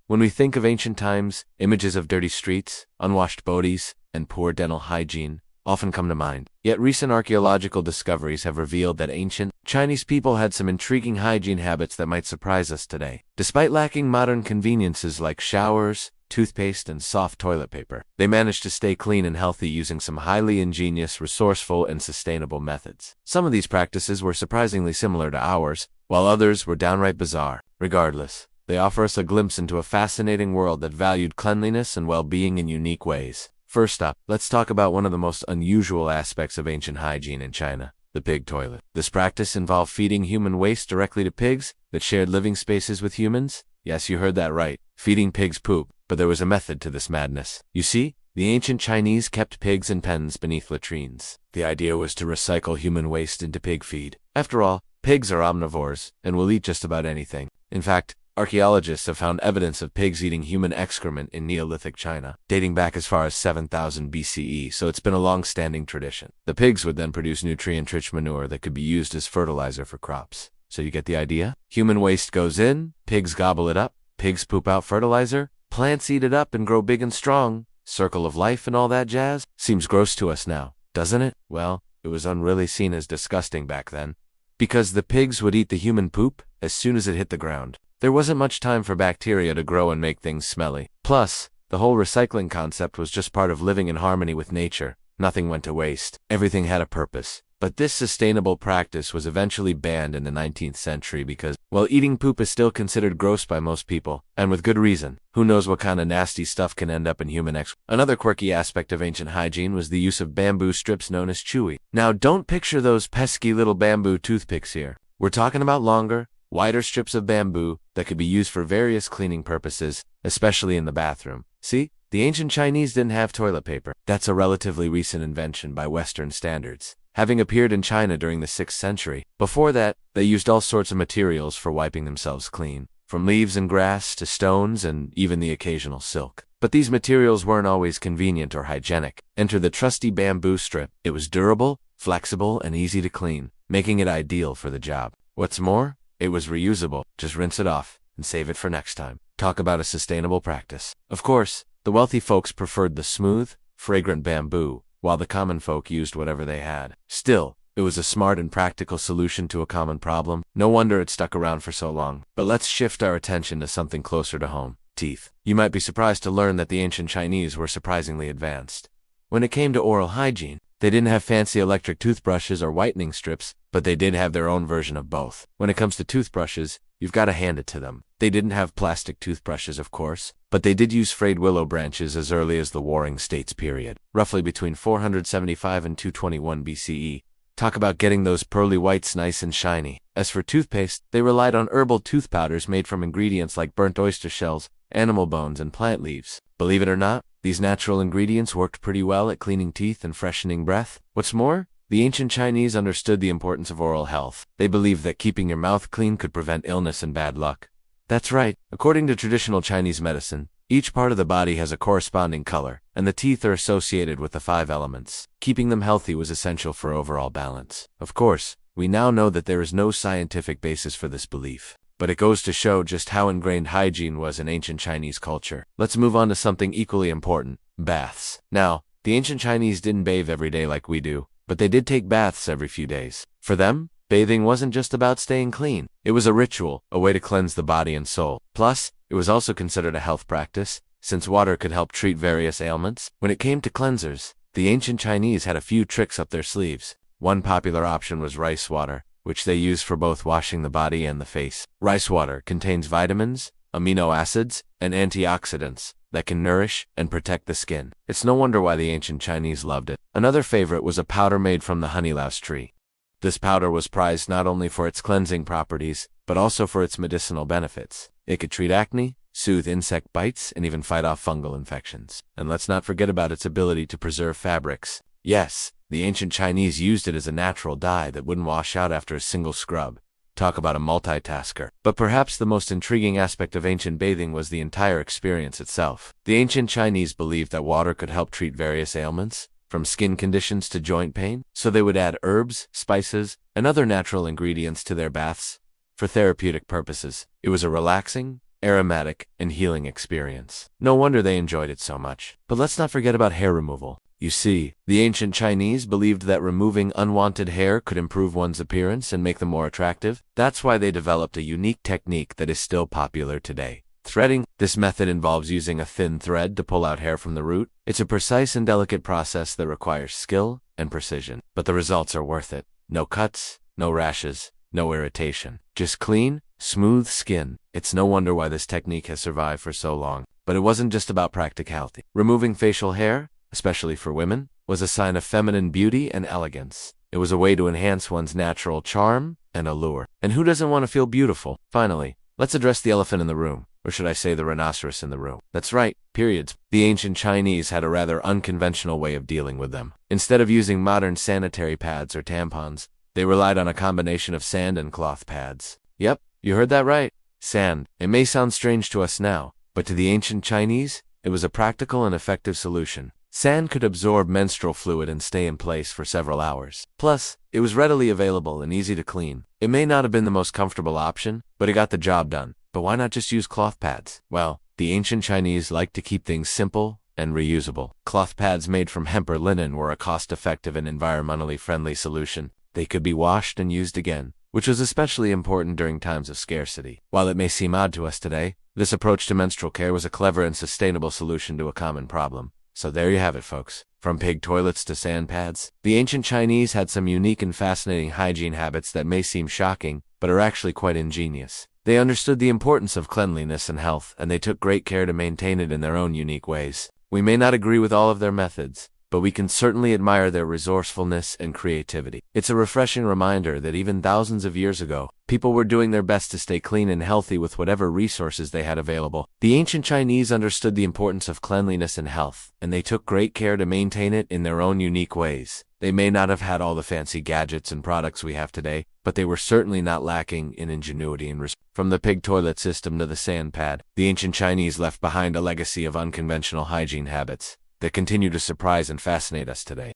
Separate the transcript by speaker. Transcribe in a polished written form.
Speaker 1: When we think of ancient times, images of dirty streets, unwashed bodies, and poor dental hygiene often come to mind. Yet recent archaeological discoveries have revealed that ancient Chinese people had some intriguing hygiene habits that might surprise us today. Despite lacking modern conveniences like showers, toothpaste, and soft toilet paper, they managed to stay clean and healthy using some highly ingenious, resourceful, and sustainable methods. Some of these practices were surprisingly similar to ours, while others were downright bizarre. Regardless, they offer us a glimpse into a fascinating world that valued cleanliness and well-being in unique ways. First up, let's talk about one of the most unusual aspects of ancient hygiene in China, the pig toilet. This practice involved feeding human waste directly to pigs that shared living spaces with humans. Yes, you heard that right, feeding pigs poop, but there was a method to this madness. You see, the ancient Chinese kept pigs in pens beneath latrines. The idea was to recycle human waste into pig feed. After all, pigs are omnivores and will eat just about anything. In fact, archaeologists have found evidence of pigs eating human excrement in Neolithic China, dating back as far as 7000 BCE, so it's been a long-standing tradition. The pigs would then produce nutrient-rich manure that could be used as fertilizer for crops. So you get the idea? Human waste goes in, pigs gobble it up, pigs poop out fertilizer, plants eat it up and grow big and strong. Circle of life and all that jazz? Seems gross to us now, doesn't it? Well, it was unreally seen as disgusting back then, because the pigs would eat the human poop as soon as it hit the ground. There wasn't much time for bacteria to grow and make things smelly. Plus, the whole recycling concept was just part of living in harmony with nature. Nothing went to waste. Everything had a purpose. But this sustainable practice was eventually banned in the 19th century because, well, eating poop is still considered gross by most people, and with good reason. Who knows what kind of nasty stuff can end up in human excrement. Another quirky aspect of ancient hygiene was the use of bamboo strips known as chewy. Now, don't picture those pesky little bamboo toothpicks here. We're talking about longer, wider strips of bamboo that could be used for various cleaning purposes, especially in the bathroom. See, the ancient Chinese didn't have toilet paper. That's a relatively recent invention by Western standards, having appeared in China during the 6th century. Before that, they used all sorts of materials for wiping themselves clean, from leaves and grass to stones and even the occasional silk. But these materials weren't always convenient or hygienic. Enter the trusty bamboo strip. It was durable, flexible, and easy to clean, making it ideal for the job. What's more, it was reusable. Just rinse it off and save it for next time. Talk about a sustainable practice. Of course, the wealthy folks preferred the smooth, fragrant bamboo, while the common folk used whatever they had. Still, it was a smart and practical solution to a common problem. No wonder it stuck around for so long. But let's shift our attention to something closer to home: teeth. You might be surprised to learn that the ancient Chinese were surprisingly advanced. When it came to oral hygiene, they didn't have fancy electric toothbrushes or whitening strips, but they did have their own version of both. When it comes to toothbrushes, you've got to hand it to them. They didn't have plastic toothbrushes, of course, but they did use frayed willow branches as early as the Warring States period, roughly between 475 and 221 BCE. Talk about getting those pearly whites nice and shiny. As for toothpaste, they relied on herbal tooth powders made from ingredients like burnt oyster shells, animal bones, and plant leaves. Believe it or not, these natural ingredients worked pretty well at cleaning teeth and freshening breath. What's more, the ancient Chinese understood the importance of oral health. They believed that keeping your mouth clean could prevent illness and bad luck. That's right. According to traditional Chinese medicine, each part of the body has a corresponding color, and the teeth are associated with the 5 elements. Keeping them healthy was essential for overall balance. Of course, we now know that there is no scientific basis for this belief, but it goes to show just how ingrained hygiene was in ancient Chinese culture. Let's move on to something equally important: baths. Now, the ancient Chinese didn't bathe every day like we do, but they did take baths every few days. For them, bathing wasn't just about staying clean. It was a ritual, a way to cleanse the body and soul. Plus, it was also considered a health practice, since water could help treat various ailments. When it came to cleansers, the ancient Chinese had a few tricks up their sleeves. One popular option was rice water, which they used for both washing the body and the face. Rice water contains vitamins, amino acids, and antioxidants that can nourish and protect the skin. It's no wonder why the ancient Chinese loved it. Another favorite was a powder made from the honeylouse tree. This powder was prized not only for its cleansing properties, but also for its medicinal benefits. It could treat acne, soothe insect bites, and even fight off fungal infections. And let's not forget about its ability to preserve fabrics. Yes, the ancient Chinese used it as a natural dye that wouldn't wash out after a single scrub. Talk about a multitasker. But perhaps the most intriguing aspect of ancient bathing was the entire experience itself. The ancient Chinese believed that water could help treat various ailments, from skin conditions to joint pain, so they would add herbs, spices, and other natural ingredients to their baths for therapeutic purposes. It was a relaxing aromatic, and healing experience. No wonder they enjoyed it so much. But let's not forget about hair removal. You see, the ancient Chinese believed that removing unwanted hair could improve one's appearance and make them more attractive. That's why they developed a unique technique that is still popular today. Threading. This method involves using a thin thread to pull out hair from the root. It's a precise and delicate process that requires skill and precision. But the results are worth it. No cuts, no rashes, no irritation. Just clean, smooth skin. It's no wonder why this technique has survived for so long. But it wasn't just about practicality. Removing facial hair, especially for women, was a sign of feminine beauty and elegance. It was a way to enhance one's natural charm and allure. And who doesn't want to feel beautiful? Finally, let's address the elephant in the room. Or should I say the rhinoceros in the room? That's right, periods. The ancient Chinese had a rather unconventional way of dealing with them. Instead of using modern sanitary pads or tampons, they relied on a combination of sand and cloth pads. Yep, you heard that right. Sand. It may sound strange to us now, but to the ancient Chinese, it was a practical and effective solution. Sand could absorb menstrual fluid and stay in place for several hours. Plus, it was readily available and easy to clean. It may not have been the most comfortable option, but it got the job done. But why not just use cloth pads? Well, the ancient Chinese liked to keep things simple and reusable. Cloth pads made from hemp or linen were a cost-effective and environmentally friendly solution. They could be washed and used again, which was especially important during times of scarcity. While it may seem odd to us today, this approach to menstrual care was a clever and sustainable solution to a common problem. So there you have it, folks. From pig toilets to sand pads, the ancient Chinese had some unique and fascinating hygiene habits that may seem shocking, but are actually quite ingenious. They understood the importance of cleanliness and health, and they took great care to maintain it in their own unique ways. We may not agree with all of their methods, but we can certainly admire their resourcefulness and creativity. It's a refreshing reminder that even thousands of years ago, people were doing their best to stay clean and healthy with whatever resources they had available. The ancient Chinese understood the importance of cleanliness and health, and they took great care to maintain it in their own unique ways. They may not have had all the fancy gadgets and products we have today, but they were certainly not lacking in ingenuity and resource. From the pig toilet system to the sand pad, the ancient Chinese left behind a legacy of unconventional hygiene habits that continue to surprise and fascinate us today.